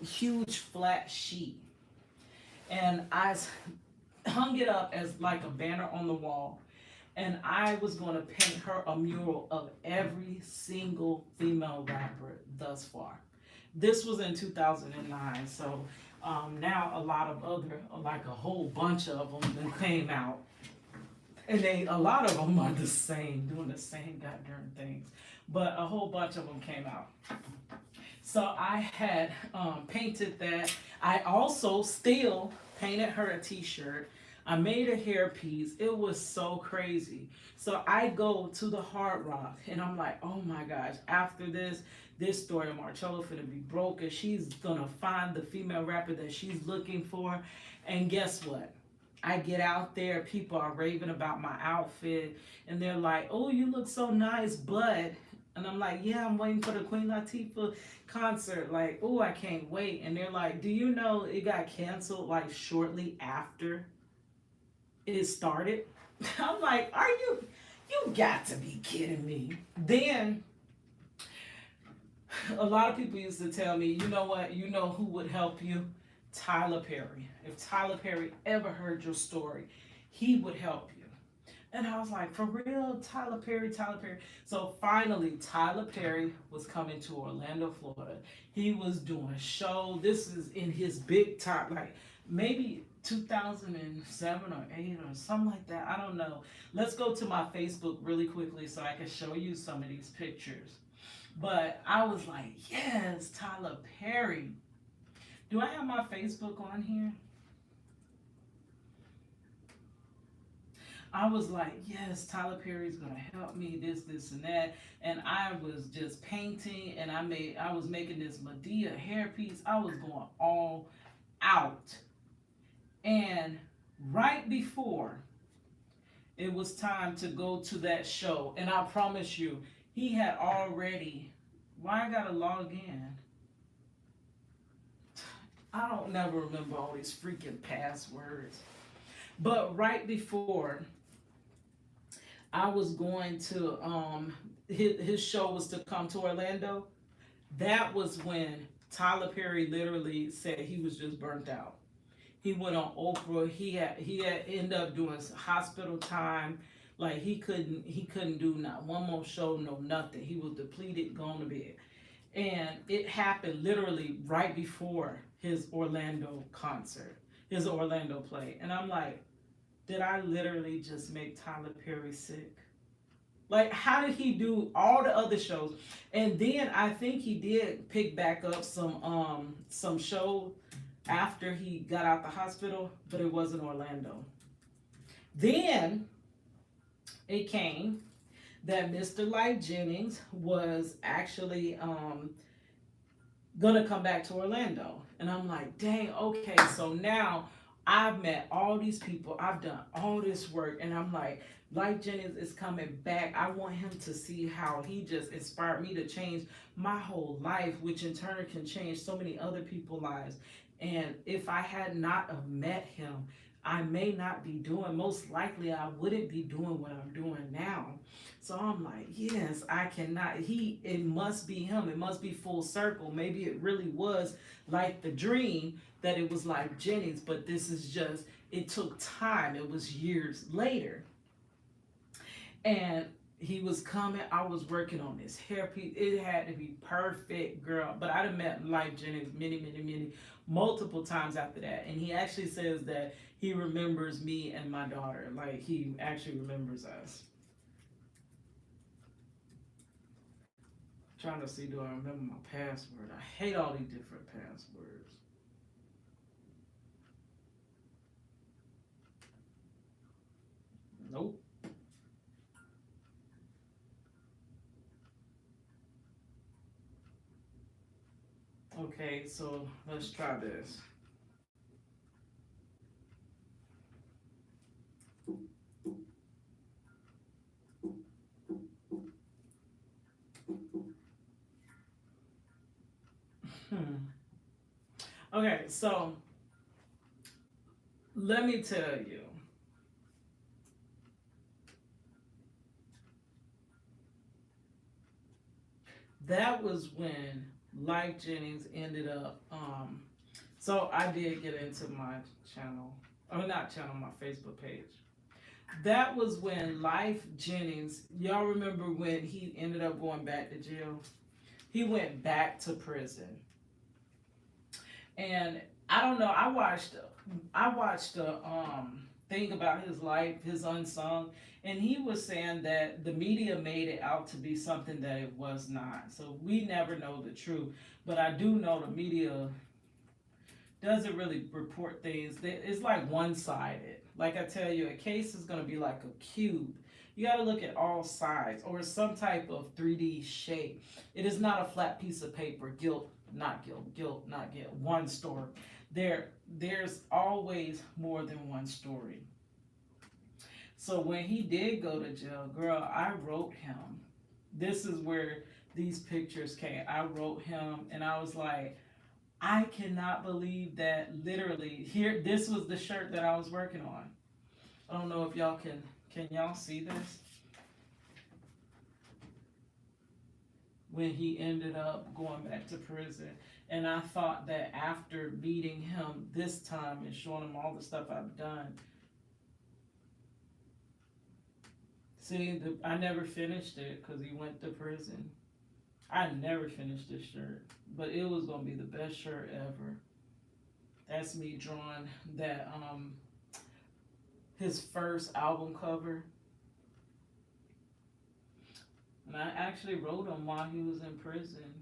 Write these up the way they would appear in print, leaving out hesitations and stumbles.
huge flat sheet, and hung it up as like a banner on the wall. And I was going to paint her a mural of every single female rapper thus far. This was in 2009, so now a lot of other, like a whole bunch of them, then came out, and a lot of them are the same, doing the same goddamn things, but a whole bunch of them came out. So I had painted that. I also still painted her a t-shirt. I made a hairpiece. It was so crazy. So I go to the Hard Rock and I'm like, oh my gosh, after this story of Marcello finna be broken. She's gonna find the female rapper that she's looking for. And guess what? I get out there, people are raving about my outfit, and they're like, oh, you look so nice, but, and I'm like, yeah, I'm waiting for the Queen Latifah concert. Like, oh, I can't wait. And they're like, do you know it got canceled like shortly after it started? I'm like, you got to be kidding me. Then a lot of people used to tell me, you know what, you know who would help you? Tyler Perry. If Tyler Perry ever heard your story, he would help you. And I was like, for real, Tyler Perry, Tyler Perry. So finally, Tyler Perry was coming to Orlando, Florida. He was doing a show. This is in his big time, like maybe 2007 or 8 or something like that. I don't know. Let's go to my Facebook really quickly so I can show you some of these pictures. But I was like, yes, Tyler Perry. Do I have my Facebook on here? I was like, yes, Tyler Perry's gonna help me, this, and that. And I was just painting, and I was making this Medea hairpiece. I was going all out. And right before it was time to go to that show, and I promise you, he had already. Why I gotta log in? I don't never remember all these freaking passwords. But right before I was going to his show was to come to Orlando, that was when Tyler Perry literally said he was just burnt out. He went on Oprah. He had ended up doing hospital time. Like he couldn't do not one more show, no nothing. He was depleted, gone to bed. And it happened literally right before his Orlando concert, his Orlando play. And I'm like, did I literally just make Tyler Perry sick? Like, how did he do all the other shows? And then I think he did pick back up some show after he got out the hospital, but it wasn't Orlando. Then it came that Mr. Light Jennings was actually gonna come back to Orlando. And I'm like, dang, okay, so now I've met all these people, I've done all this work, and I'm like, Light Jennings is coming back. I want him to see how he just inspired me to change my whole life, which in turn can change so many other people's lives. And if I had not have met him, I may not be doing, most likely I wouldn't be doing what I'm doing now. So I'm like, yes, I cannot, it must be him. It must be full circle. Maybe it really was like the dream that it was like Jennings, but this is just, it took time. It was years later. And he was coming. I was working on this hairpiece. It had to be perfect, girl. But I'd have met Life Jennings many, multiple times after that. And he actually says that he remembers me and my daughter. Like, he actually remembers us. Trying to see, do I remember my password? I hate all these different passwords. Nope. Okay, so let's try this. Hmm. Okay, so let me tell you, that was when Life Jennings ended up, so I did get into my channel, or not channel, my Facebook page. That was when Life Jennings, y'all remember when he ended up going back to jail? He went back to prison. And I don't know, I watched a thing about his life, his unsung, and he was saying that the media made it out to be something that it was not. So we never know the truth. But I do know the media doesn't really report things. It's like one-sided. Like I tell you, a case is going to be like a cube. You got to look at all sides, or some type of 3D shape. It is not a flat piece of paper. Guilt, not guilt. Guilt, not guilt. One story. There's always more than one story. So when he did go to jail, girl, I wrote him. This is where these pictures came. I wrote him, and I was like, I cannot believe that literally here, this was the shirt that I was working on. I don't know if y'all can y'all see this? When he ended up going back to prison. And I thought that after meeting him this time and showing him all the stuff I've done, see, I never finished it because he went to prison. I never finished this shirt, but it was gonna be the best shirt ever. That's me drawing that his first album cover, and I actually wrote him while he was in prison.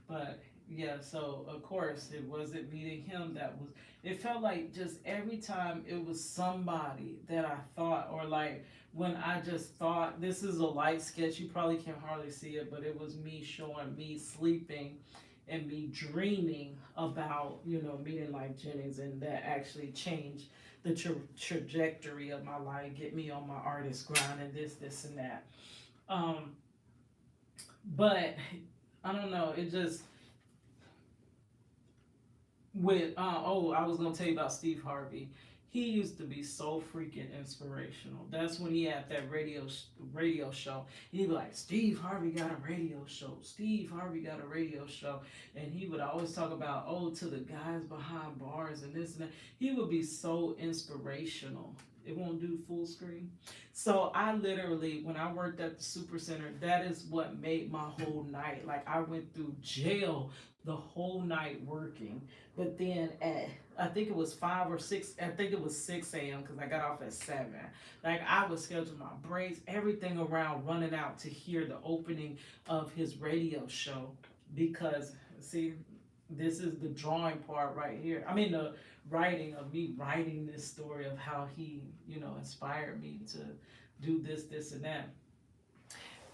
But yeah, so of course it wasn't meeting him that was. It felt like just every time it was somebody that I thought, or like when I just thought, this is a light sketch, you probably can hardly see it, but it was me showing me sleeping and me dreaming about, meeting Life Jennings, and that actually changed the trajectory of my life, get me on my artist grind and this and that. But I don't know, it just I was gonna tell you about Steve Harvey. He used to be so freaking inspirational. That's when he had that radio show. He'd be like, Steve Harvey got a radio show. Steve Harvey got a radio show. And he would always talk about, to the guys behind bars and this and that. He would be so inspirational. It won't do full screen. So I literally, when I worked at the Super Center, that is what made my whole night. Like, I went through jail the whole night working. But then I think it was 5 or 6, I think it was 6 a.m. because I got off at 7. Like, I would schedule my breaks, everything around running out to hear the opening of his radio show. Because, see, this is the drawing part right here. I mean, the writing of me writing this story of how he, inspired me to do this, and that.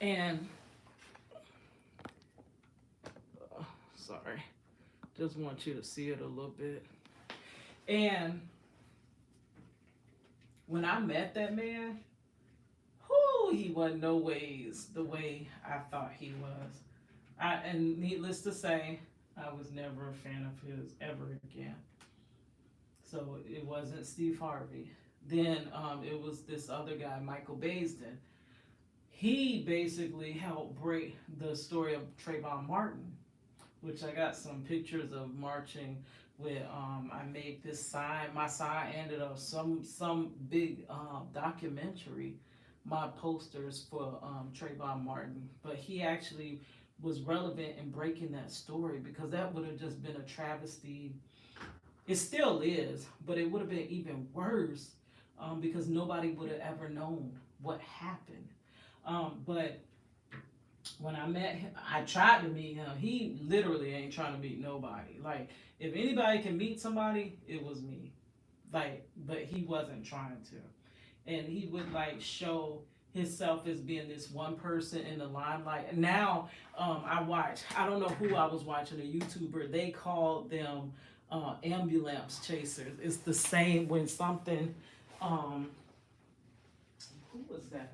And, sorry, just want you to see it a little bit. And when I met that man, he wasn't no ways the way I thought he was. And needless to say, I was never a fan of his ever again. So it wasn't Steve Harvey. Then it was this other guy, Michael Baisden. He basically helped break the story of Trayvon Martin, which I got some pictures of marching with. I made this sign. My sign ended up some big documentary. My posters for Trayvon Martin, but he actually was relevant in breaking that story, because that would have just been a travesty. It still is, but it would have been even worse, because nobody would have ever known what happened. But when I met him, I tried to meet him. He literally ain't trying to meet nobody. Like, if anybody can meet somebody, it was me. Like, but he wasn't trying to. And he would show himself as being this one person in the limelight. And now I don't know who I was watching, a YouTuber, they called them ambulance chasers. It's the same when something, who was that?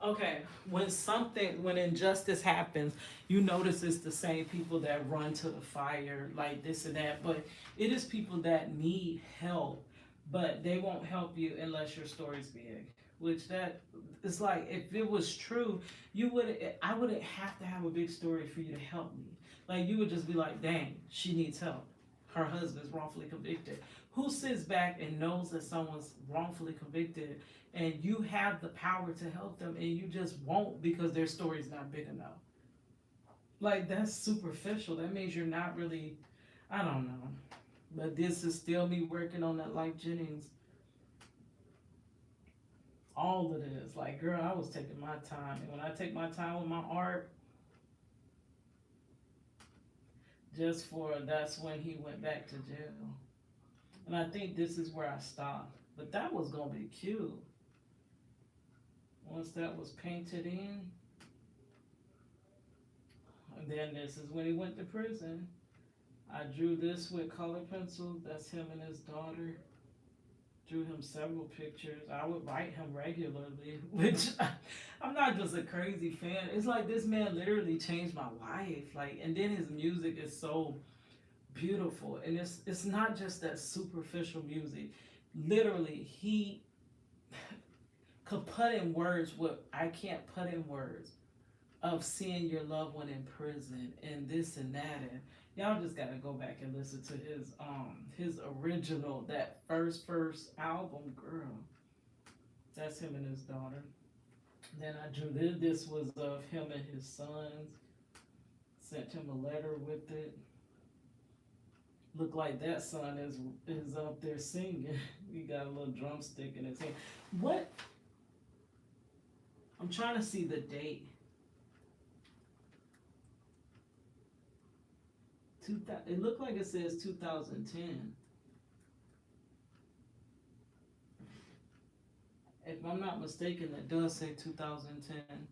Okay, when injustice happens, you notice it's the same people that run to the fire, like this and that, but it is people that need help, but they won't help you unless your story's big. which that it's like if it was true, I wouldn't have to have a big story for you to help me. Like you would just be like, dang, she needs help. Her husband's wrongfully convicted. Who sits back and knows that someone's wrongfully convicted and you have the power to help them and you just won't because their story's not big enough? Like that's superficial. That means you're not really, I don't know. But this is still me working on that Life Jennings. All of this. Like, girl, I was taking my time. And when I take my time with my art, that's when he went back to jail. And I think this is where I stopped. But that was gonna be cute. Once that was painted in, and then this is when he went to prison. I drew this with color pencil. That's him and his daughter. Drew him several pictures. I would write him regularly, which I'm not just a crazy fan. It's like this man literally changed my life. Like, and then his music is so beautiful, and it's not just that superficial music. Literally, he could put in words what I can't put in words of seeing your loved one in prison and this and that, and y'all just gotta go back and listen to his original, that first album, girl. That's him and his daughter. Then I drew this was of him and his sons. Sent him a letter with it. Look like that son is up there singing. He got a little drumstick in his hand. What? I'm trying to see the date. It looked like it says 2010. If I'm not mistaken, it does say 2010.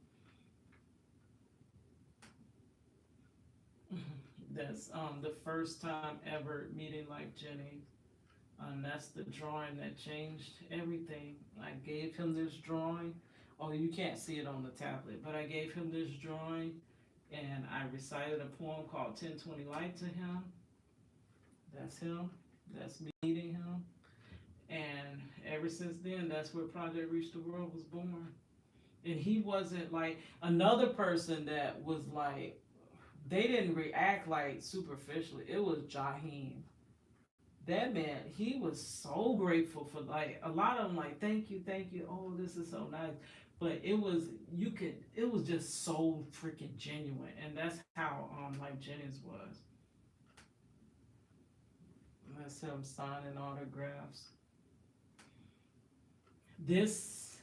That's the first time ever meeting Life Jennings. That's the drawing that changed everything. I gave him this drawing. Oh, you can't see it on the tablet, but I gave him this drawing and I recited a poem called 1020 Light to him. That's him. That's me meeting him. And ever since then, that's where Project Reach the World was born. And he wasn't like another person that was like, they didn't react like superficially. It was Jaheim. That man, he was so grateful for like a lot of them like, thank you, oh, this is so nice. But it was just so freaking genuine. And that's how like Jennings was. That's him signing autographs. This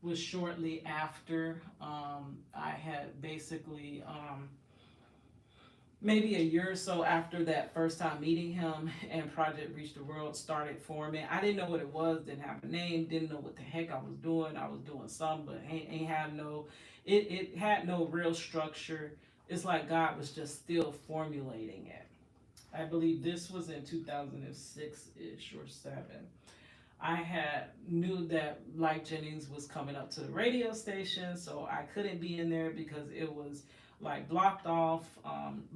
was shortly after I had basically maybe a year or so after that first time meeting him and Project Reach the World started forming. I didn't know what it was, didn't have a name, didn't know what the heck I was doing. I was doing some, but ain't had no, it had no real structure. It's like God was just still formulating it. I believe this was in 2006-ish or 7. I had knew that Life Jennings was coming up to the radio station, so I couldn't be in there because it was like blocked off,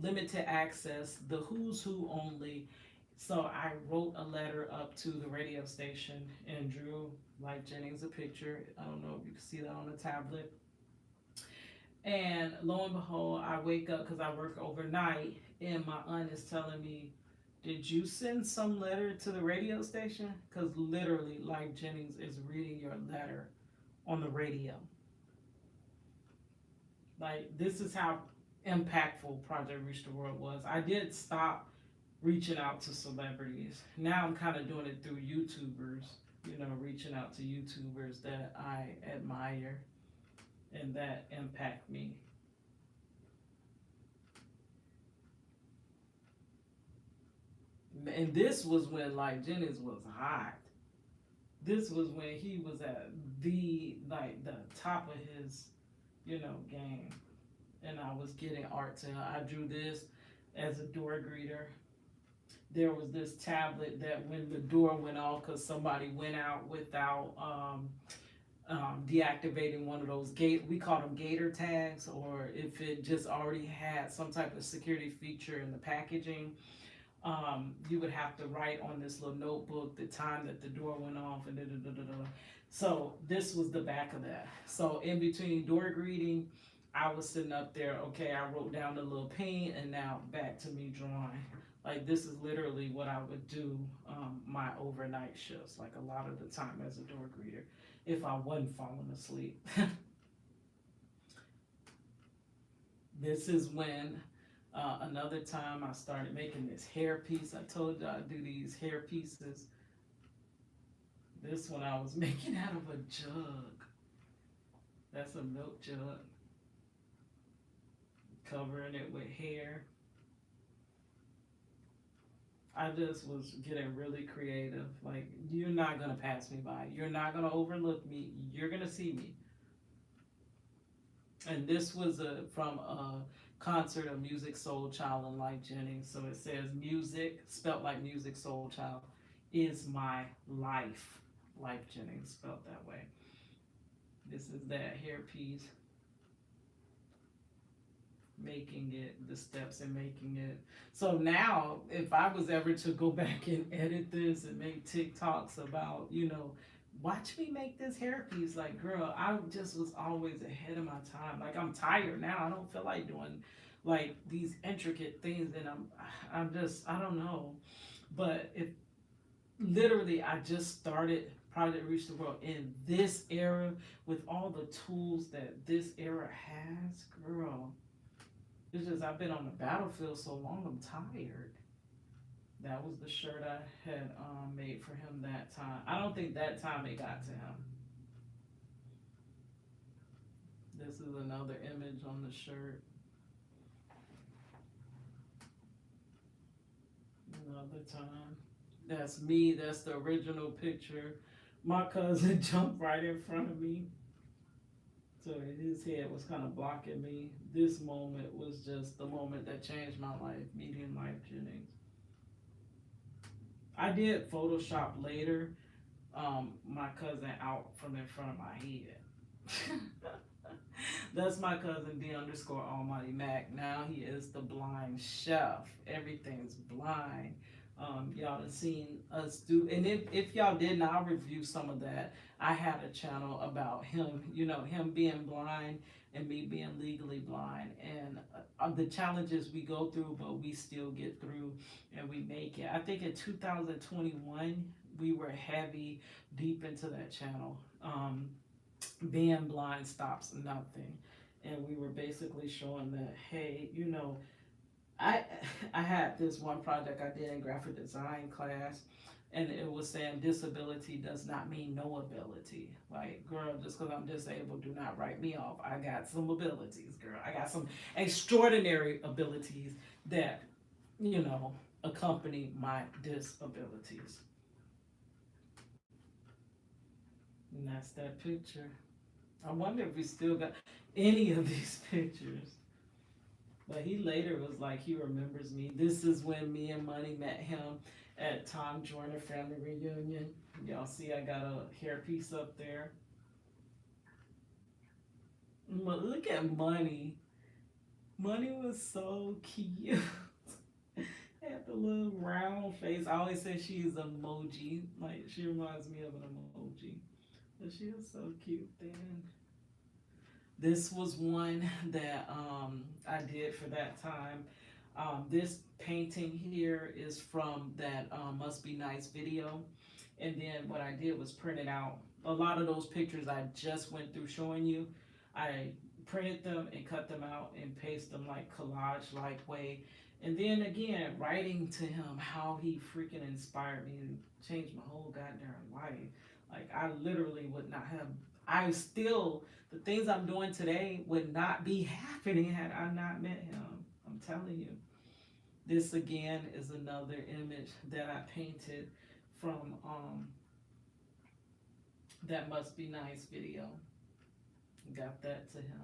limited access, the who's who only. So I wrote a letter up to the radio station and drew Life Jennings a picture. I don't know if you can see that on the tablet. And lo and behold, I wake up because I work overnight, and my aunt is telling me, did you send some letter to the radio station? Because literally, Life Jennings is reading your letter on the radio. Like, this is how impactful Project Reach the World was. I did stop reaching out to celebrities. Now I'm kind of doing it through YouTubers, reaching out to YouTubers that I admire and that impact me. And this was when Life Jennings was hot. This was when he was at the top of his game. And I was getting art to him. I drew this as a door greeter. There was this tablet that when the door went off because somebody went out without deactivating one of those we call them gator tags, or if it just already had some type of security feature in the packaging, You would have to write on this little notebook the time that the door went off and da da da da da. So this was the back of that. So in between door greeting, I was sitting up there. Okay, I wrote down the little paint, and now back to me drawing. Like this is literally what I would do my overnight shifts. Like a lot of the time as a door greeter, if I wasn't falling asleep. This is when another time I started making this hair piece. I told you I do these hair pieces. This one I was making out of a jug. That's a milk jug. Covering it with hair. I just was getting really creative. Like, you're not gonna pass me by. You're not gonna overlook me. You're gonna see me. And this was from a concert of Music Soul Child and Life Jennings. So it says music, spelt like music, soul child, is my life. Life Jennings, spelled that way. This is that hairpiece. Making it, the steps in making it. So now, if I was ever to go back and edit this and make TikToks about, watch me make this hairpiece, like, girl, I just was always ahead of my time. Like, I'm tired now. I don't feel like doing like these intricate things, and I don't know. But if literally I just started Project Reach the World in this era with all the tools that this era has, girl. It's just I've been on the battlefield so long, I'm tired. That was the shirt I had made for him that time. I don't think that time it got to him. This is another image on the shirt. Another time. That's me. That's the original picture. My cousin jumped right in front of me. So his head was kind of blocking me. This moment was just the moment that changed my life, meeting Life Jennings. I did Photoshop later, my cousin out from in front of my head. That's my cousin D underscore Almighty Mac. Now he is the blind chef. Everything's blind. Y'all have seen us do, and if y'all didn't, I'll review some of that. I had a channel about him, him being blind and me being legally blind, and the challenges we go through, but we still get through and we make it. I think in 2021, we were heavy, deep into that channel. Being blind stops nothing. And we were basically showing that, hey, I I had this one project I did in graphic design class, and it was saying disability does not mean no ability. Like, girl, just because I'm disabled, do not write me off. I got some abilities, girl. I got some extraordinary abilities that, accompany my disabilities. And that's that picture. I wonder if we still got any of these pictures. But he later was like, he remembers me. This is when me and Money met him at Tom Joyner family reunion. Y'all see I got a hairpiece up there. Look at Money. Money was so cute. Had the little round face. I always say she's emoji. Like, she reminds me of an emoji. But she was so cute then. This was one that I did for that time. This painting here is from that Must Be Nice video. And then what I did was print it out. A lot of those pictures I just went through showing you, I printed them and cut them out and paste them like collage-like way. And then again, writing to him how he freaking inspired me and changed my whole goddamn life. Like, I literally would not have, the things I'm doing today would not be happening had I not met him. I'm telling you. This again is another image that I painted from that Must Be Nice video. Got that to him.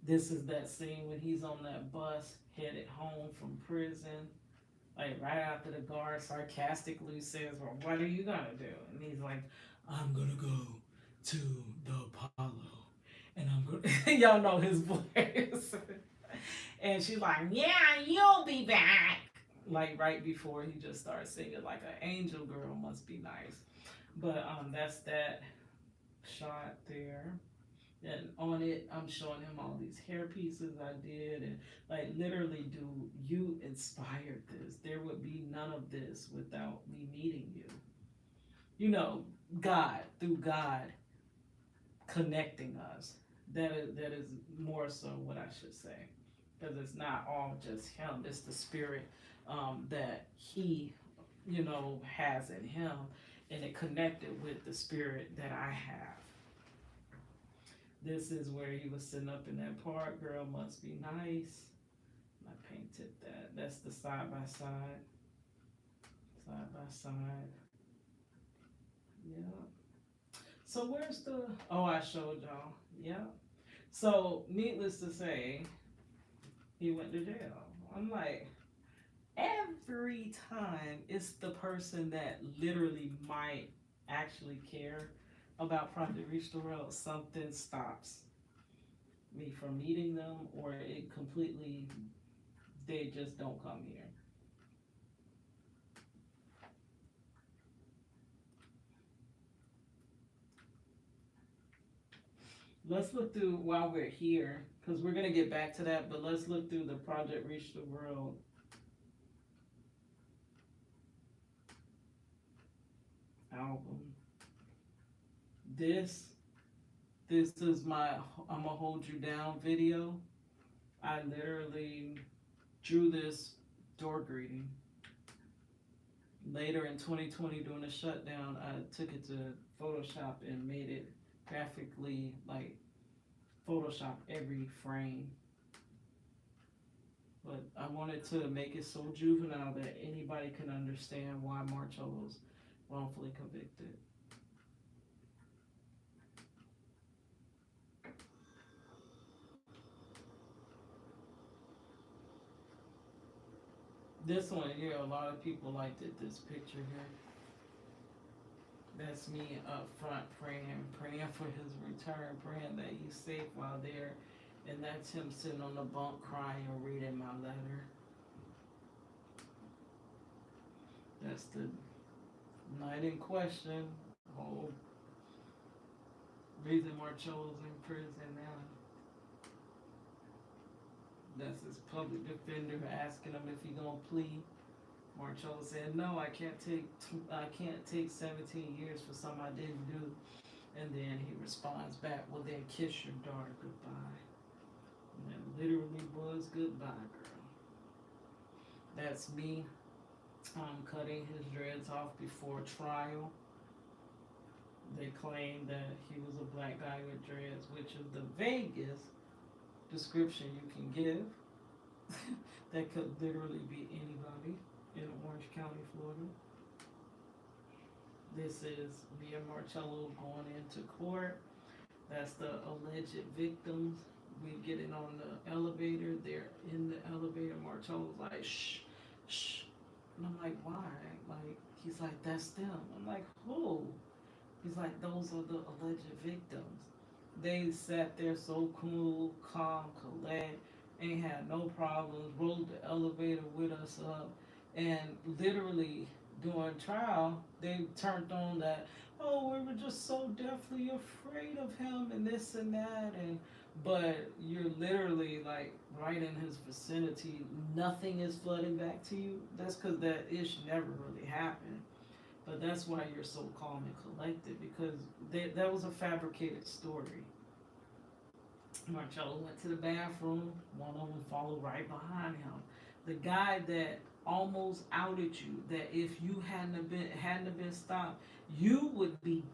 This is that scene when he's on that bus headed home from prison. Like, right after the guard sarcastically says, well, what are you gonna do? And he's like, I'm gonna go to the Apollo. And I'm gonna, y'all know his voice. And she's like, yeah, you'll be back. Like right before he just starts singing like an angel girl must be nice. But that's that shot there. And on it, I'm showing him all these hair pieces I did, and like literally, dude, you inspired this. There would be none of this without me meeting you. You know, God, through God connecting us. That is more so what I should say, because it's not all just him. It's the spirit that he, has in him, and it connected with the spirit that I have. This is where he was sitting up in that park. Girl must be nice. I painted that. That's the side by side. Side by side. Yeah. So where's the? Oh, I showed y'all. Yeah. So needless to say, he went to jail. I'm like, every time it's the person that literally might actually care about Project Reach the World, something stops me from meeting them, or it completely, they just don't come here. Let's look through while we're here, because we're going to get back to that, but let's look through the Project Reach the World album. This this is my I'ma Hold You Down video. I literally drew this door greeting. Later in 2020 during the shutdown, I took it to Photoshop and made it graphically, like Photoshop every frame. But I wanted to make it so juvenile that anybody can understand why Marcello's wrongfully convicted. This one here, a lot of people liked it, this picture here. That's me up front praying for his return, praying that he's safe while there. And that's him sitting on the bunk crying and reading my letter. That's the night in question. Whole reason Marcello's in prison now. That's his public defender asking him if he gonna plead. Marcello said, "No, I can't take 17 years for something I didn't do." And then he responds back, "Well, then kiss your daughter goodbye." And that literally was goodbye, girl. That's me cutting his dreads off before trial. They claim that he was a black guy with dreads, which is the vaguest description you can give. That could literally be anybody in Orange County, Florida. This is me and Marcello going into court. That's the alleged victims. We getting on the elevator. They're in the elevator. Marcello's like, shh, shh. And I'm like, why? Like, he's like, that's them. I'm like, who? He's like, those are the alleged victims. They sat there so cool, calm, collect, ain't had no problems, rode the elevator with us up, and literally during trial, they turned on that, oh, we were just so deathly afraid of him and this and that, and but you're literally like right in his vicinity, nothing is flooding back to you. That's because that ish never really happened. But that's why you're so calm and collected, because that was a fabricated story. Marcello went to the bathroom. One of them followed right behind him. The guy that almost outed you, that if you hadn't have been stopped, you would be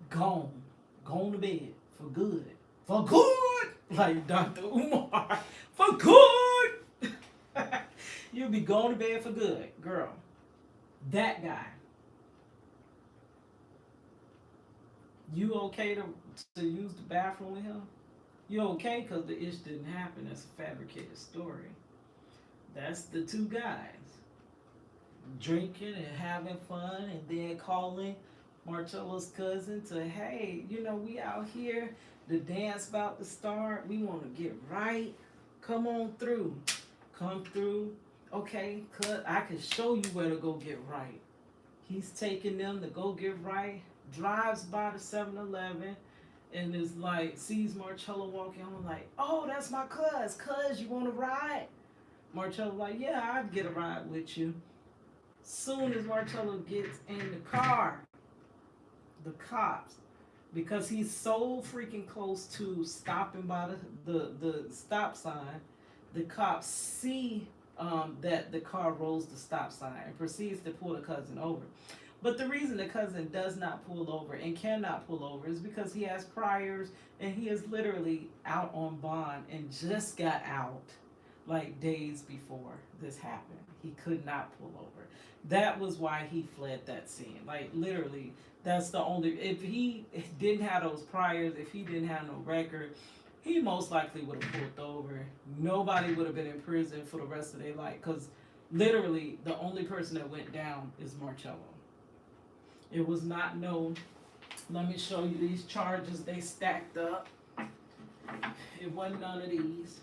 gone, gone to bed for good, for good, like Dr. Umar, for good. You'd be going to bed for good, girl. That guy. You okay to use the bathroom with him? You okay because the ish didn't happen. That's a fabricated story. That's the two guys drinking and having fun, and then calling Marcello's cousin to, hey, we out here. The dance about to start. We want to get right. Come on through. Come through. Okay, cut. I can show you where to go get right. He's taking them to go get right. Drives by the 7-Eleven and is like, sees Marcello walking on, like, oh, that's my cuz. Cuz, you want to ride? Marcello like, yeah, I'd get a ride with you. Soon as Marcello gets in the car, the cops, because he's so freaking close to stopping by the stop sign, the cops see that the car rolls the stop sign and proceeds to pull the cousin over. But the reason the cousin does not pull over and cannot pull over is because he has priors and he is literally out on bond and just got out like days before this happened. He could not pull over. That was why he fled that scene. Like literally, that's the only. If he didn't have those priors, if he didn't have no record, he most likely would have pulled over. Nobody would have been in prison for the rest of their life because literally the only person that went down is Marcello. It was not known. Let me show you these charges they stacked up. It wasn't none of these.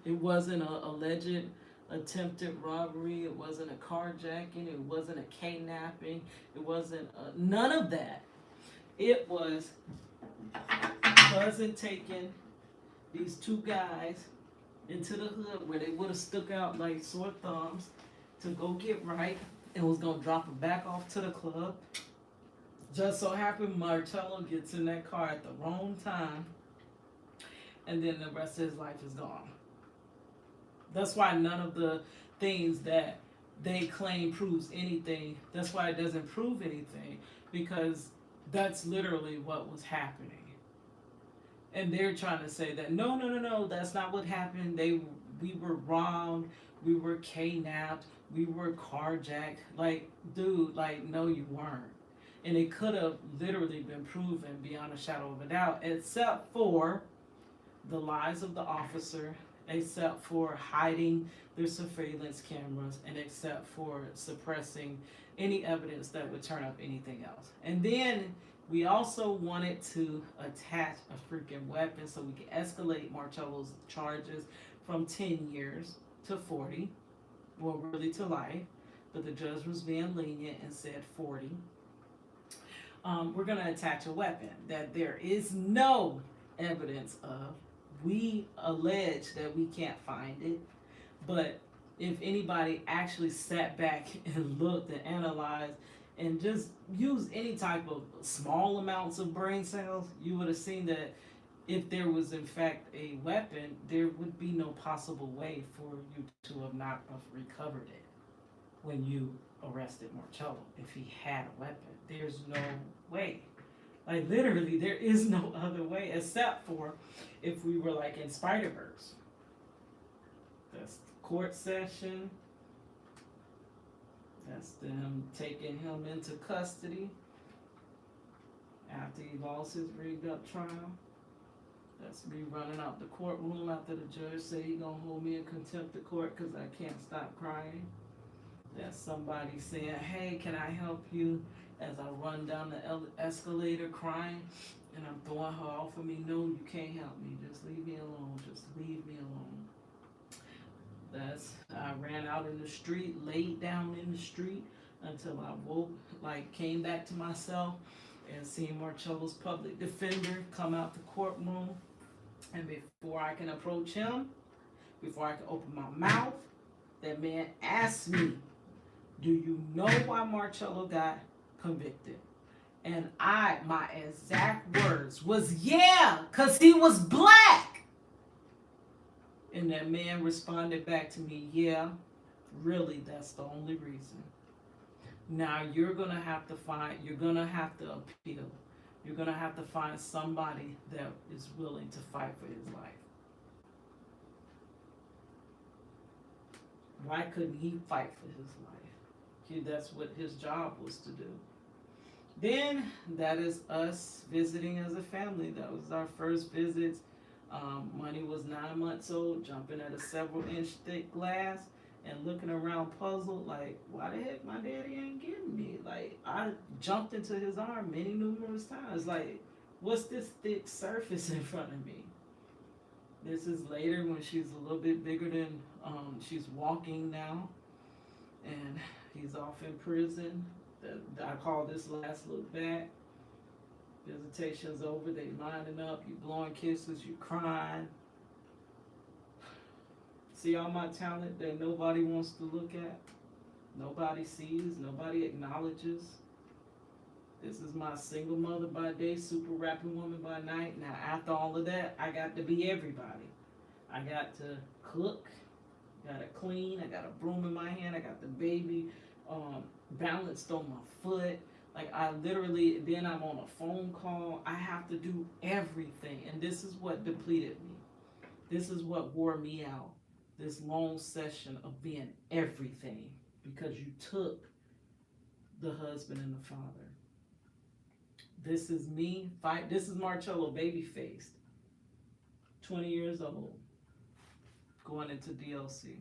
It wasn't a alleged attempted robbery. It wasn't a carjacking. It wasn't a kidnapping. It wasn't none of that. It was cousin taking these two guys into the hood where they would have stuck out like sore thumbs to go get right and was gonna drop them back off to the club. Just so happened Marcello gets in that car at the wrong time, and then the rest of his life is gone. That's why none of the things that they claim proves anything. That's why it doesn't prove anything, because that's literally what was happening. And they're trying to say that no, that's not what happened. We were wrong. We were kidnapped. We were carjacked. Like, dude, like, no, you weren't. And it could have literally been proven beyond a shadow of a doubt, except for the lies of the officer, except for hiding their surveillance cameras, and except for suppressing any evidence that would turn up anything else. And then we also wanted to attach a freaking weapon so we could escalate Marcello's charges from 10 years to 40, well, really to life, but the judge was being lenient and said 40. We're going to attach a weapon that there is no evidence of. We allege that we can't find it, but if anybody actually sat back and looked and analyzed and just used any type of small amounts of brain cells, you would have seen that if there was in fact a weapon, there would be no possible way for you to have not have recovered it when you arrested Marcello. If he had a weapon, there's no way. Like literally, there is no other way except for if we were like in Spider-Verse. That's the court session. That's them taking him into custody after he lost his rigged up trial. That's me running out the courtroom after the judge said he gonna hold me in contempt of court because I can't stop crying. That's somebody saying, hey, can I help you? As I run down the escalator crying, and I'm throwing her off of me. No, you can't help me. Just leave me alone. Just leave me alone. I ran out in the street, laid down in the street until I woke, like came back to myself and seen Marcello's public defender come out the courtroom. And before I can approach him, before I can open my mouth, that man asked me, do you know why Marcello got convicted? And my exact words was, yeah, because he was black. And that man responded back to me, yeah, really, that's the only reason. Now you're going to have to appeal. You're going to have to find somebody that is willing to fight for his life. Why couldn't he fight for his life? That's what his job was to do. Then that is us visiting as a family. That was our first visit. Money was 9 months old, jumping at a several-inch thick glass and looking around puzzled, like, why the heck my daddy ain't getting me? Like, I jumped into his arm numerous times. Like, what's this thick surface in front of me? This is later when she's a little bit bigger than, she's walking now, and he's off in prison. I call this last look back. Visitation's over, they lining up, you blowing kisses, you crying. See all my talent that nobody wants to look at, nobody sees, nobody acknowledges. This is my single mother by day, super rapping woman by night. Now after all of that, I got to be everybody. I got to cook, got to clean, I got a broom in my hand, I got the baby balanced on my foot. Like I literally, then I'm on a phone call. I have to do everything. And this is what depleted me. This is what wore me out. This long session of being everything because you took the husband and the father. This is me fight. This is Marcello, baby faced, 20 years old, going into DLC.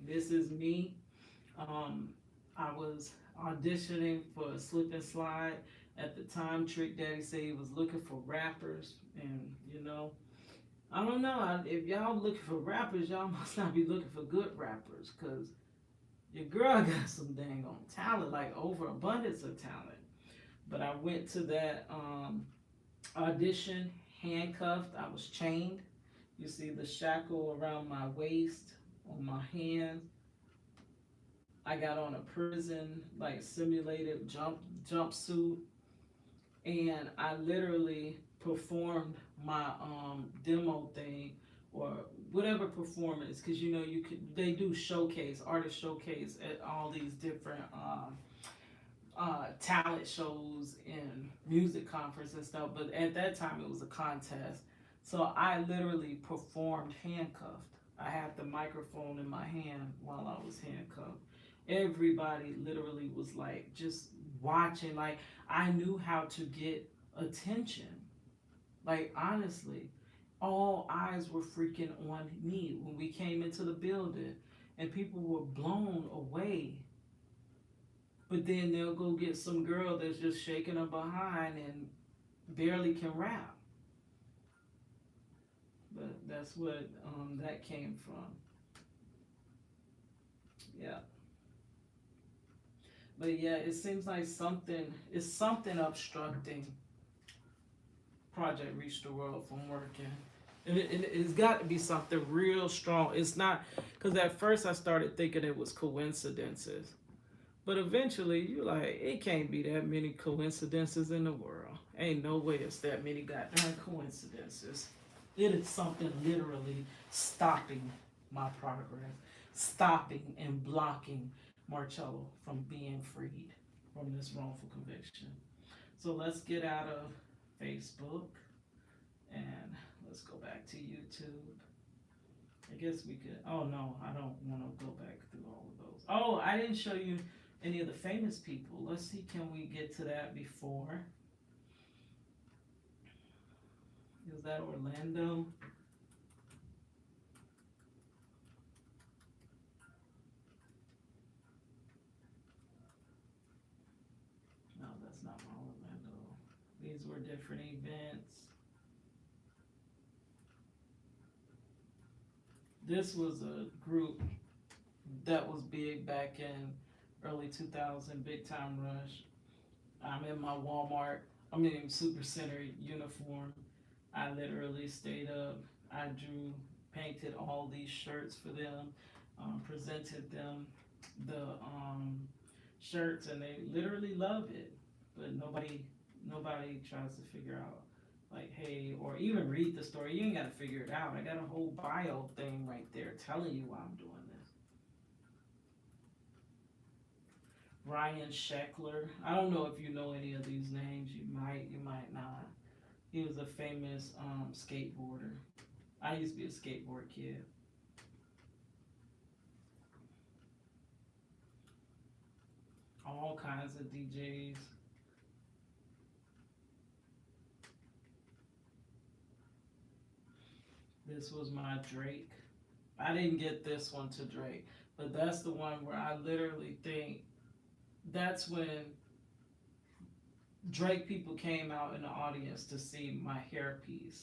This is me. I was auditioning for a slip and slide. At the time, Trick Daddy said he was looking for rappers, and you know, I don't know. If y'all looking for rappers, y'all must not be looking for good rappers, cause your girl got some dang on talent, like overabundance of talent. But I went to that audition handcuffed. I was chained. You see the shackle around my waist, on my hands. I got on a prison like simulated jumpsuit, and I literally performed my demo thing or whatever performance, because you know they do showcase, artist showcase at all these different talent shows and music conference and stuff. But at that time it was a contest, so I literally performed handcuffed. I had the microphone in my hand while I was handcuffed. Everybody literally was like just watching. Like I knew how to get attention. Like honestly, all eyes were freaking on me when we came into the building, and people were blown away. But then they'll go get some girl that's just shaking her behind and barely can rap. But that's what that came from. Yeah. But yeah, it seems like something obstructing Project Reach the World from working. It's got to be something real strong. It's not, because at first I started thinking it was coincidences. But eventually, you're like, it can't be that many coincidences in the world. Ain't no way it's that many goddamn coincidences. It is something literally stopping my progress, stopping and blocking Marcello from being freed from this wrongful conviction. So let's get out of Facebook and let's go back to YouTube. I guess we could. Oh no, I don't want to go back through all of those. Oh, I didn't show you any of the famous people. Let's see, can we get to that before? Is that Orlando? No, that's not my Orlando. These were different events. This was a group that was big back in early 2000, Big Time Rush. I'm in my Walmart, Super Center uniform. I literally stayed up. I drew, painted all these shirts for them, presented them the shirts, and they literally love it. But nobody tries to figure out, like, hey, or even read the story. You ain't got to figure it out. I got a whole bio thing right there telling you why I'm doing this. Ryan Sheckler. I don't know if you know any of these names. You might not. He was a famous skateboarder. I used to be a skateboard kid. All kinds of DJs. This was my Drake. I didn't get this one to Drake, but that's the one where I literally think that's when Drake people came out in the audience to see my hairpiece.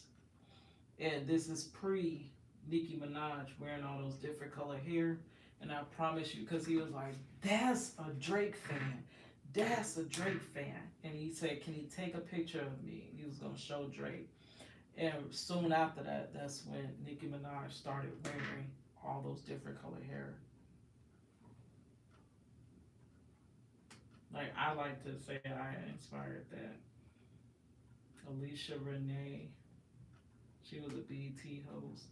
And this is pre Nicki Minaj wearing all those different color hair. And I promise you, because he was like, that's a Drake fan. That's a Drake fan. And he said, can he take a picture of me? He was going to show Drake. And soon after that, that's when Nicki Minaj started wearing all those different color hair. Like, I like to say I inspired that. Alicia Renee, she was a BET host.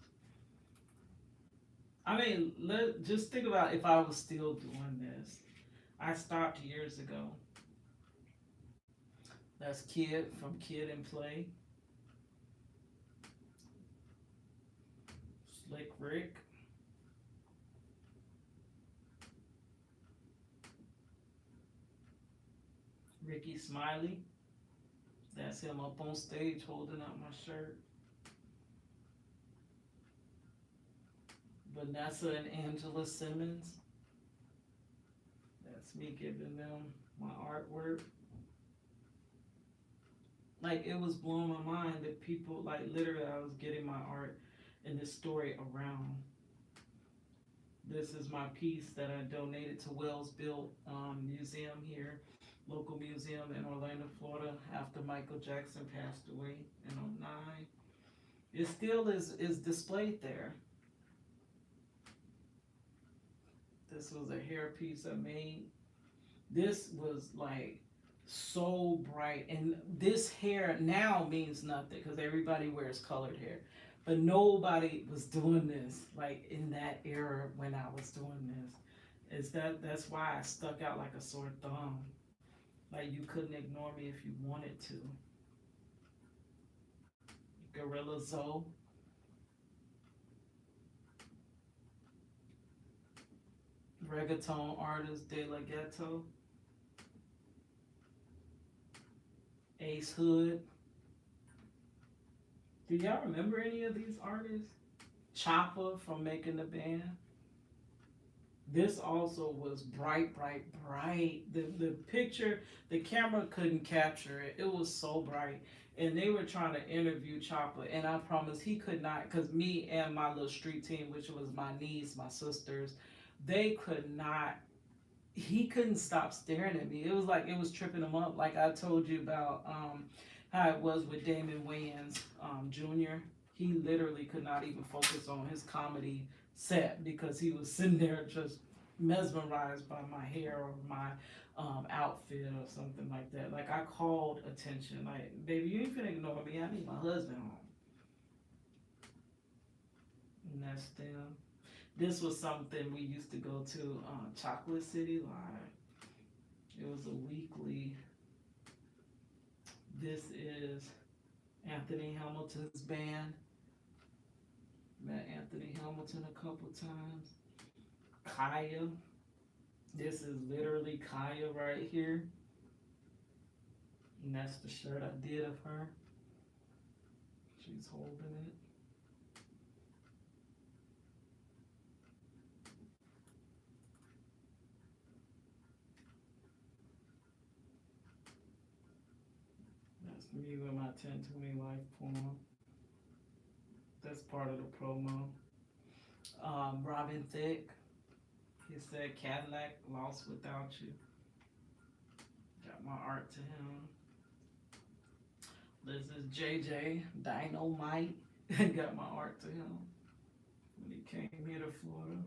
I mean, just think about if I was still doing this. I stopped years ago. That's Kid from Kid and Play. Slick Rick. Ricky Smiley. That's him up on stage holding up my shirt. Vanessa and Angela Simmons. That's me giving them my artwork. Like, it was blowing my mind that people, like, literally, I was getting my art and this story around. This is my piece that I donated to Wells Built Museum here, local museum in Orlando, Florida, after Michael Jackson passed away in '09. It still is displayed there. This was a hair piece I made. This was like so bright, and this hair now means nothing because everybody wears colored hair, but nobody was doing this like in that era when I was doing this. That's why I stuck out like a sore thumb. Like, you couldn't ignore me if you wanted to. Gorilla Zoe. Reggaeton artist De La Ghetto. Ace Hood. Do y'all remember any of these artists? Chopper from Making the Band. This also was bright, bright, bright. The picture, the camera couldn't capture it. It was so bright. And they were trying to interview Chopper, and I promise he could not, because me and my little street team, which was my niece, my sisters, they could not, he couldn't stop staring at me. It was like it was tripping him up. Like I told you about how it was with Damon Wayans Jr. He literally could not even focus on his comedy set because he was sitting there just mesmerized by my hair or my outfit or something like that. Like, I called attention. Like, baby, you ain't finna ignore me. I need my husband home. And that's them. This was something we used to go to Chocolate City Live. It was a weekly. This is Anthony Hamilton's band. Met Anthony Hamilton a couple times. Kaya. This is literally Kaya right here. And that's the shirt I did of her. She's holding it. That's me with my 1020 Life poem. That's part of the promo. Robin Thicke. He said Cadillac lost without you. Got my art to him. This is JJ Dynamite. Got my art to him when he came here to Florida.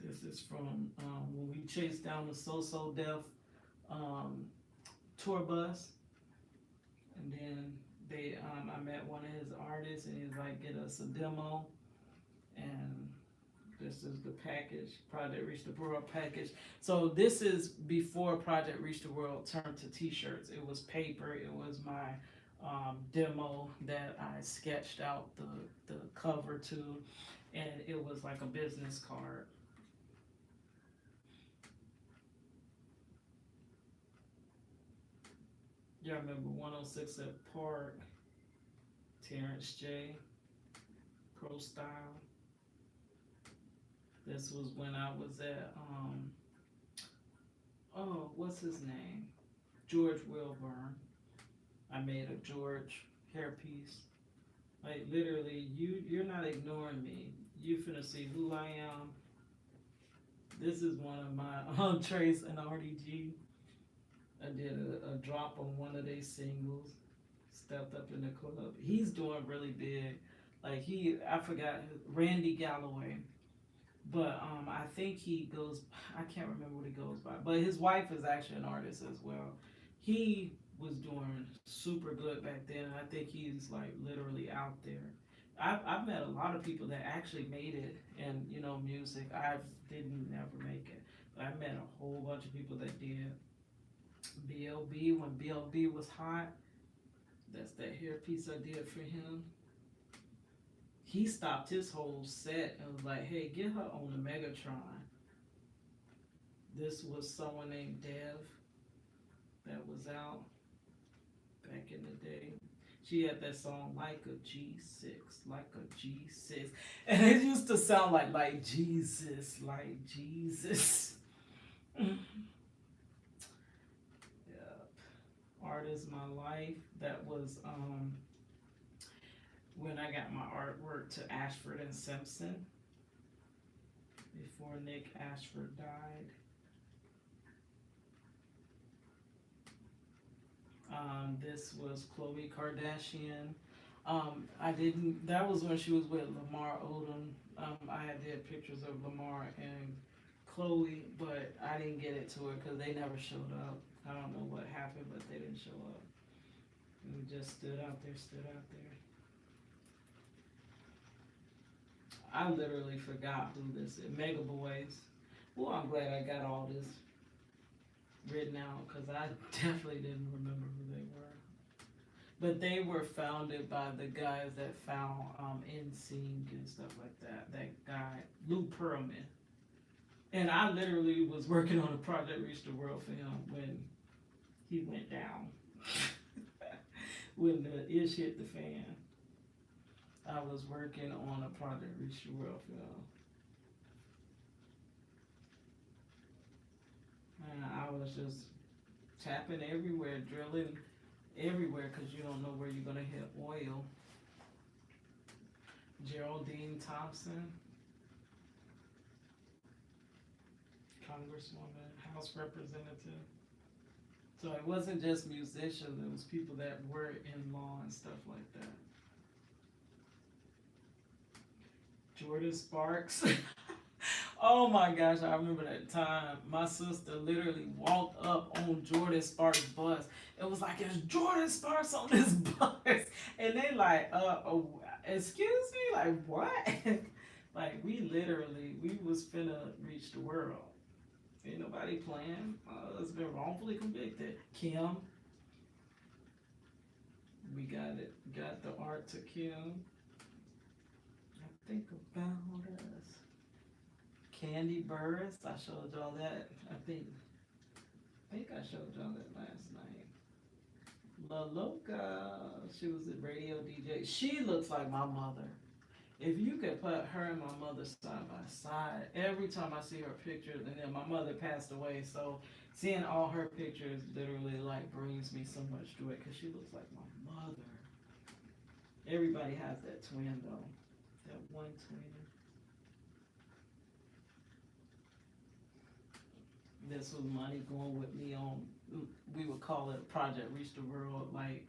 This is from when we chased down the So Def tour bus, and then I met one of his artists, and he's like, get us a demo, and this is the package, Project Reach the World package. So this is before Project Reach the World turned to t-shirts. It was paper. It was my demo that I sketched out the cover to, and it was like a business card. Y'all remember 106 at Park, Terrence J, Pro Style. This was when I was at, what's his name? George Wilburn. I made a George hairpiece. Like literally, you're not ignoring me. You finna see who I am. This is one of my Trace and RDG. I did a drop on one of their singles. Stepped up in the club. He's doing really big. Like I forgot Randy Galloway, but I think he goes. I can't remember what he goes by. But his wife is actually an artist as well. He was doing super good back then. And I think he's like literally out there. I've met a lot of people that actually made it in music. I didn't never make it, but I met a whole bunch of people that did. BLB when BLB was hot. That's that hairpiece I did for him. He stopped his whole set and was like, "Hey, get her on the Megatron." This was someone named Dev that was out back in the day. She had that song like a G6, like a G6, and it used to sound like Jesus, like Jesus. Yep. Art is my life. That was when I got my artwork to Ashford and Simpson before Nick Ashford died. This was Khloe Kardashian. That was when she was with Lamar Odom. I did pictures of Lamar and Khloe, but I didn't get it to her because they never showed up. I don't know what happened, but they didn't show up. We just stood out there. I literally forgot who this is. Mega Boys. Well, I'm glad I got all this written out because I definitely didn't remember who they were. But they were founded by the guys that found NSYNC and stuff like that. That guy, Lou Pearlman. And I literally was working on a project Reach the World for him when he went down. When the ish hit the fan. I was working on a project Reach the World for him. And I was just tapping everywhere, drilling everywhere because you don't know where you're going to hit oil. Geraldine Thompson, Congresswoman, House Representative. So it wasn't just musicians, it was people that were in law and stuff like that. Jordan Sparks. Oh my gosh, I remember that time. My sister literally walked up on Jordan Sparks' bus. It was like, "Is Jordan Sparks on this bus?" And they like, excuse me? Like, what? Like, we was finna reach the world. Ain't nobody playing. It's been wrongfully convicted. Kim. We got the art to Kim. I think about us. Candy Burris, I showed y'all that. I think I showed y'all that last night. La Loca, she was a radio DJ. She looks like my mother. If you could put her and my mother side by side, every time I see her pictures, and then my mother passed away, so seeing all her pictures literally like brings me so much joy because she looks like my mother. Everybody has that twin though, that one twin. This was money going with me on, we would call it Project Reach the World. Like,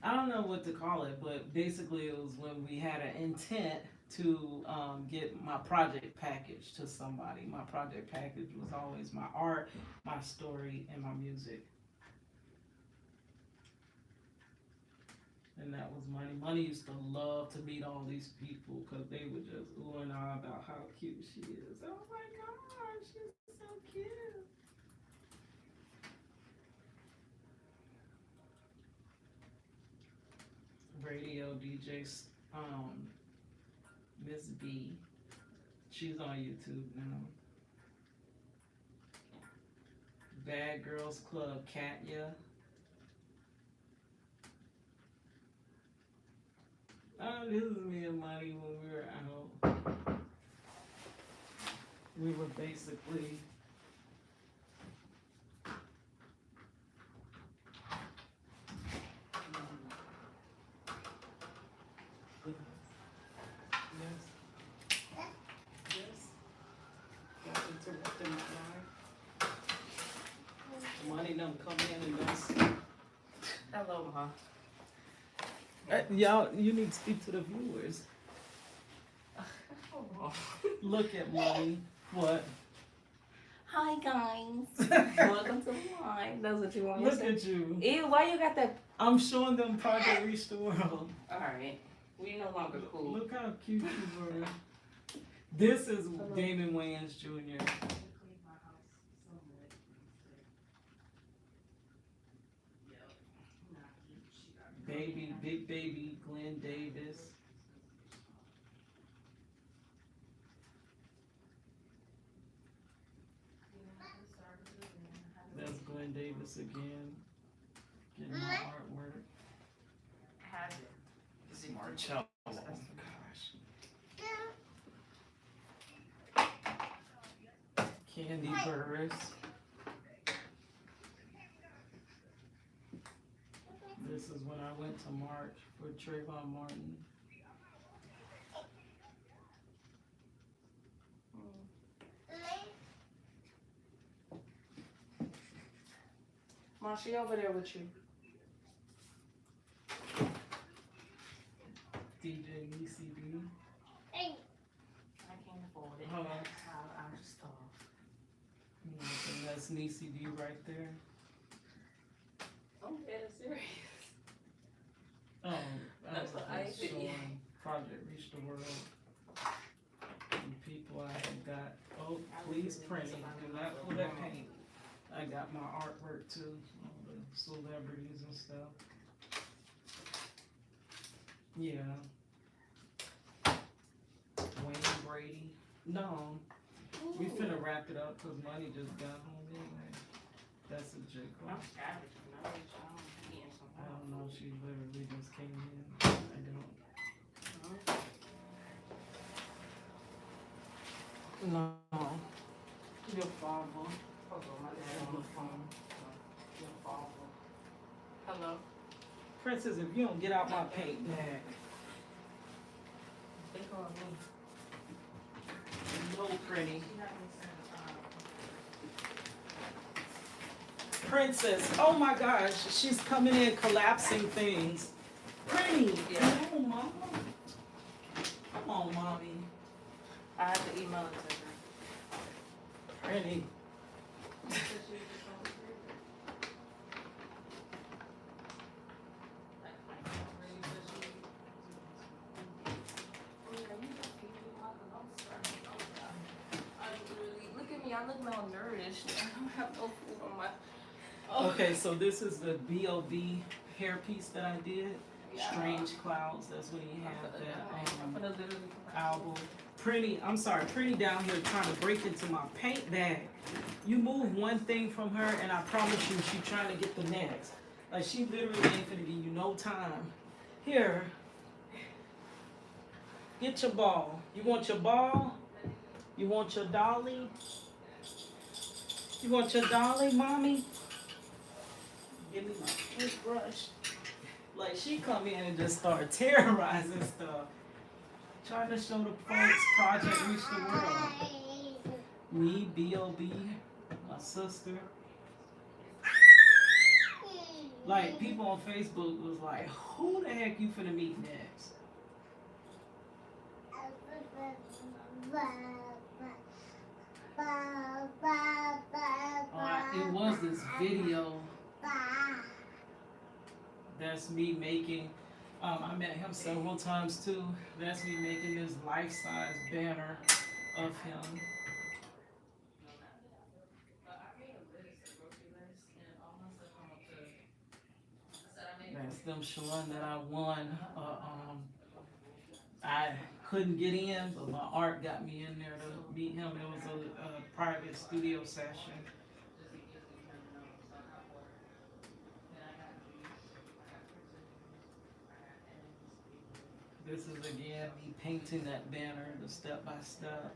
I don't know what to call it, but basically it was when we had an intent to get my project package to somebody. My project package was always my art, my story, and my music. And that was Money. Money used to love to meet all these people because they would just ooh and ah about how cute she is. Oh my God, she's so cute. Radio DJ, Miss B. She's on YouTube now. Bad Girls Club, Katya. This is me and Money when we were out. We were basically and them come in and just. Hello, Ma. Y'all, you need to speak to the viewers. Look at mommy. What? Hi, guys. Welcome to the live. That's what you want me to Look say? at you. Ew, why you got that? I'm showing them Project Reach the World. Alright. We no longer cool. Look how cute you were. This is Damon Wayans Jr. Baby, big baby, Glenn Davis. That's Glenn Davis again. Getting my artwork. This is Marcello. Oh gosh. Candy Burris. This is when I went to march for Trayvon Martin. Ma, she over there with you. DJ ECB. I can't afford it. Hold on. I'm just off. And that's Niecy D right there. I'm dead serious. Oh, That's what I did. showing Project Reach the World. And people I had got. Oh, please print. Do not pull that paint. I got my artwork too. All the celebrities and stuff. Yeah. Wayne Brady. No. We finna wrap it up because Money just got home anyway. That's a joke. I'm savage. I'm eating some. I don't know. She literally just came in. I don't. No. Your father. Hold on, my dad on the phone. Your father. Hello. Princess, if you don't get out my paint bag. They call me. No, pretty. She had me send, Princess, oh my gosh, she's coming in collapsing things. Pretty. Yeah. Come on, mama. Come on, mommy. I have to email it to her. Pretty. Look at me, I look malnourished. I don't have no food on my. Okay, so this is the B.O.B. hairpiece that I did. Strange Clouds, that's when he had that album. Pretty, I'm sorry, Pretty down here trying to break into my paint bag. You move one thing from her and I promise you she trying to get the next. Like she literally ain't finna give you no time. Here, get your ball. You want your ball? You want your dolly? You want your dolly, mommy? Give me my toothbrush. Like she come in and just start terrorizing stuff. Trying to show the folks Project Reach the World. Me, B.O.B., my sister. Like people on Facebook was like, who the heck you finna meet next? It was this video. That's me making, I met him several times too. That's me making this life-size banner of him. That's them showing that I won. I couldn't get in, but my art got me in there to meet him. It was a private studio session. This is again me painting that banner, the step by step.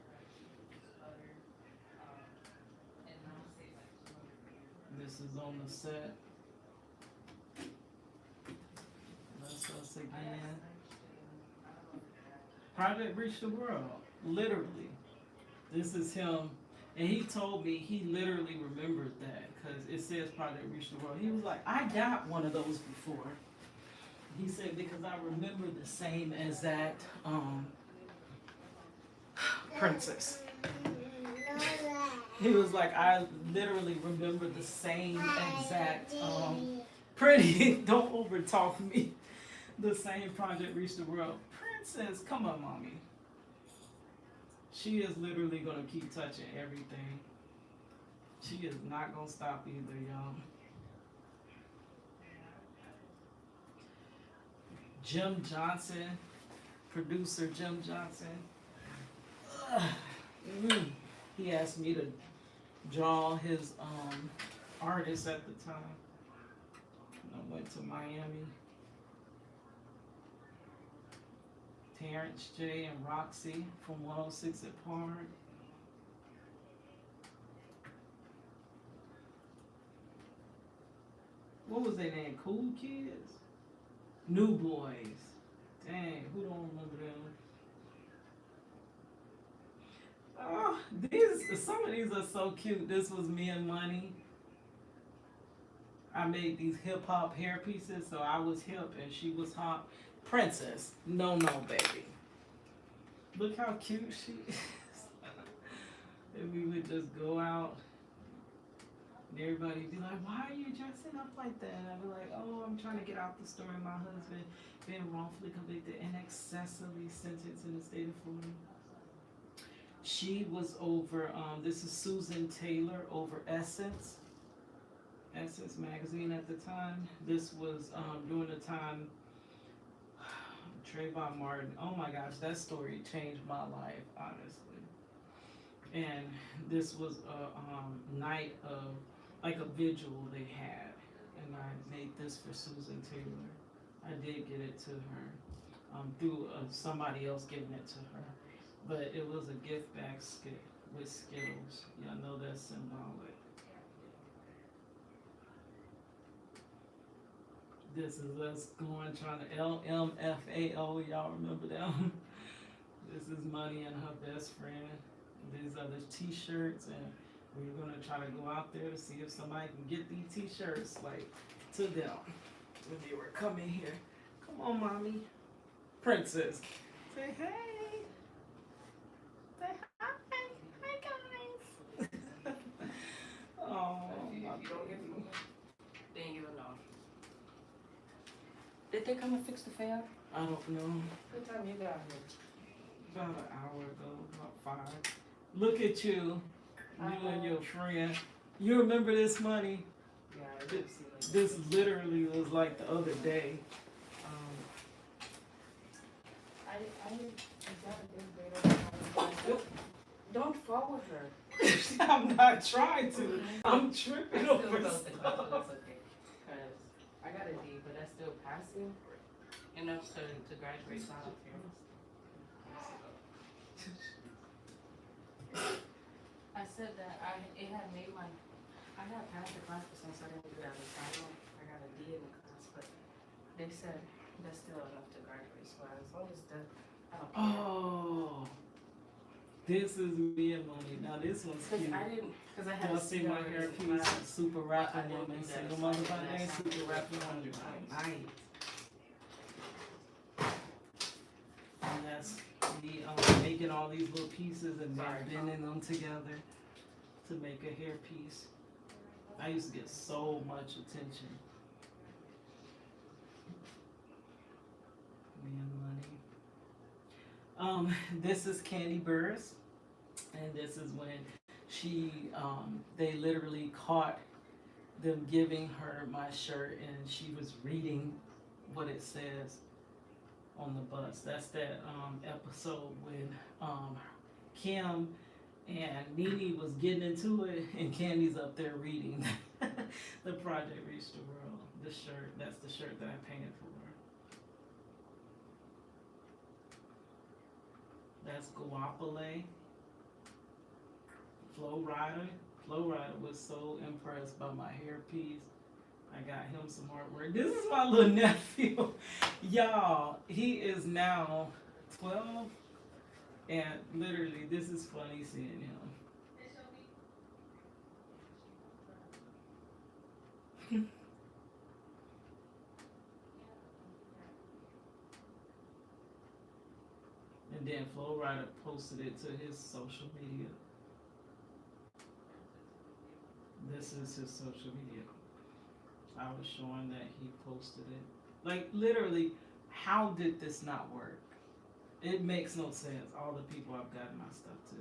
This is on the set. That's us again. Project Reach the World, literally. This is him, and he told me he literally remembered that because it says Project Reach the World. He was like, I got one of those before. He said, because I remember the same as that princess. He was like, I literally remember the same exact pretty, don't over talk me. The same Project Reach the World. Princess, come on, mommy. She is literally gonna keep touching everything. She is not gonna stop either, y'all. Jim Johnson, producer Jim Johnson. He asked me to draw his artist at the time. I went to Miami. Terrence J and Roxy from 106 at Park. What was their name? Cool Kids? New Boys. Dang, who don't remember them? Oh, some of these are so cute. This was me and Money. I made these hip hop hair pieces, so I was hip and she was hop. Princess, no, baby. Look how cute she is. And we would just go out, and everybody would be like, "Why are you dressing up like that?" And I'd be like, "Oh, I'm trying to get out the story of my husband being wrongfully convicted and excessively sentenced in the state of Florida." She was over. This is Susan Taylor over Essence magazine at the time. This was during the time. Trayvon Martin, oh my gosh, that story changed my life, honestly. And this was a night of, like a vigil they had. And I made this for Susan Taylor. I did get it to her through somebody else giving it to her. But it was a gift basket with Skittles. Y'all know that's symbolic. This is us going trying to LMFAO. Y'all remember them? This is Money and her best friend. These are the t-shirts, and we're gonna try to go out there to see if somebody can get these t-shirts like to them when they were coming here. Come on, mommy. Princess. Say hey. Say hi. Hi guys. Oh, If you my don't get baby. from me, then you'll know. Did they come and fix the fan? I don't know. What time you got here? About an hour ago, about 5. Look at you, you and your friend. You remember this, Money? Yeah, I did see it. This literally was like the other day. I got a good date. Don't follow her. I'm not trying to. I'm tripping I still over don't stuff. think that's okay. Because I got a D, but that's still passing enough to graduate so I don't care. I said that it had made I had passed the class for since I didn't do that recital. I got a D in the class, but they said that's still enough to graduate. So as long as that, I don't care. Oh, this is me and Money. Now this one's Because cute. I didn't, because I had Y'all a see my hair piece? Super rapping woman, single mother by name, super rapping woman. Nice. And that's me making all these little pieces and then bending them together to make a hair piece. I used to get so much attention. Me and Money. This is Candy Burris, and this is when they literally caught them giving her my shirt, and she was reading what it says on the bus. That's that episode when Kim and Nene was getting into it, and Candy's up there reading the Project Reach the World. The shirt, that's the shirt that I painted for her. That's Guapole. Flo Rida was so impressed by my hair piece. I got him some artwork. This is my little nephew. Y'all, he is now 12. And literally, this is funny seeing him. And then Flo Rida posted it to his social media. This is his social media. I was showing that he posted it. Like, literally, how did this not work? It makes no sense. All the people I've gotten my stuff to.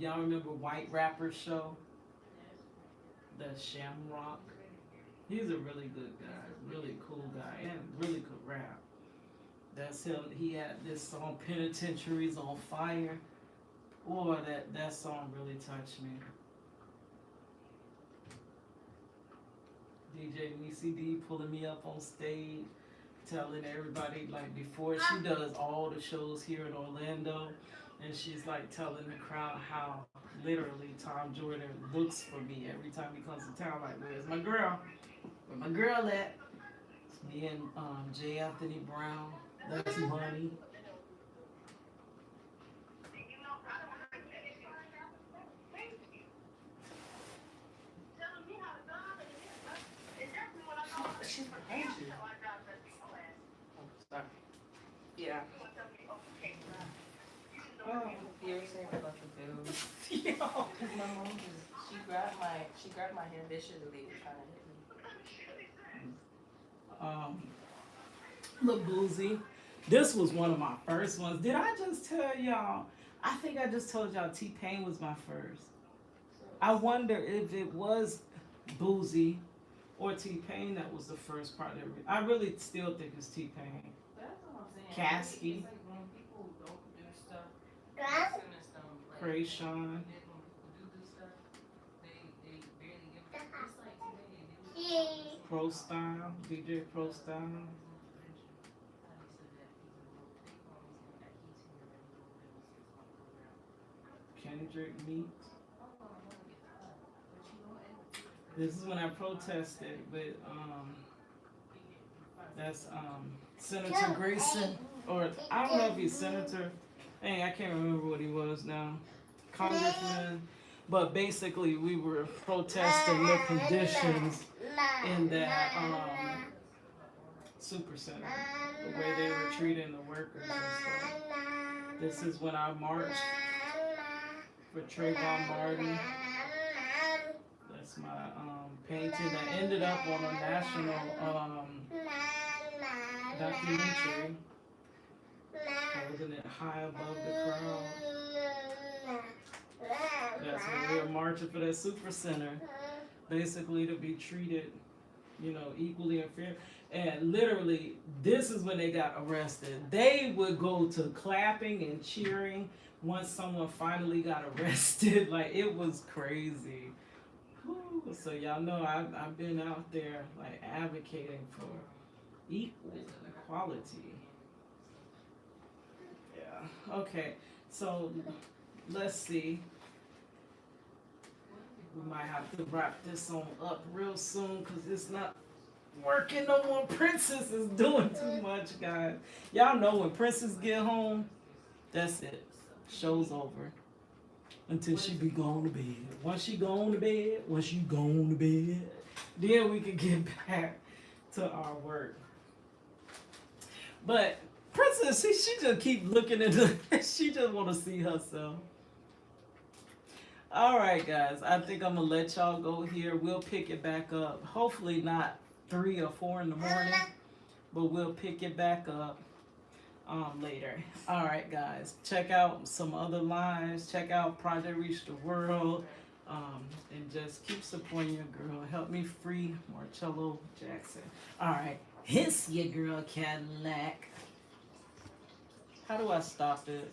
Y'all remember White Rapper Show? The Shamrock. He's a really good guy, really cool guy, and really could rap. That's him. He had this song, Penitentiary's on Fire. Boy, that song really touched me. DJ Missy D pulling me up on stage, telling everybody, like, before she does all the shows here in Orlando, and she's like telling the crowd how literally Tom Jordan looks for me every time he comes to town. Like, where's my girl? Where my girl at? It's me and J. Anthony Brown. That's Money. She's behind you. Oh, sorry. Yeah. Oh, you were saying about the bills. Yo. Cause my mom just, she grabbed my hand viciously trying to hit me. Look, Boozy. This was one of my first ones. Did I just tell y'all? I think I just told y'all T-Pain was my first. I wonder if it was Boozy or T-Pain that was the first part. I really still think it's T-Pain. That's what I'm saying. Casky. It's like when people don't do stuff, as soon as them, like, Krayshawn. when people do stuff, they barely give it. It's like today, Pro Style. DJ Pro Style. Kendrick Meeks. This is when I protested with that's Senator Grayson, or I don't know if he's senator. Hey, I can't remember what he was now. Congressman. But basically we were protesting the conditions in that super center. The way they were treating the workers and stuff. This is when I marched for Trayvon Martin. That's my painting that ended up on a national documentary, holding it high above the crowd. That's when we were marching for that super center, basically to be treated, equally and fair. And literally, this is when they got arrested. They would go to clapping and cheering once someone finally got arrested. Like, it was crazy. Whew. So y'all know I've been out there, like, advocating for equality. Yeah. Okay. So let's see. We might have to wrap this on up real soon because it's not working no more. Princess is doing too much, guys. Y'all know when Princess get home, that's it. Show's over. Until she be going to bed. Once she gone to bed, then we can get back to our work. But Princess, she just keep looking at her. She just want to see herself. All right, guys. I think I'm going to let y'all go here. We'll pick it back up. Hopefully not 3 or 4 in the morning, but we'll pick it back up later. All right, guys. Check out some other lives. Check out Project Reach the World. And just keep supporting your girl. Help me free Marcello Jackson. All right. Hiss your girl Cadillac. How do I stop it?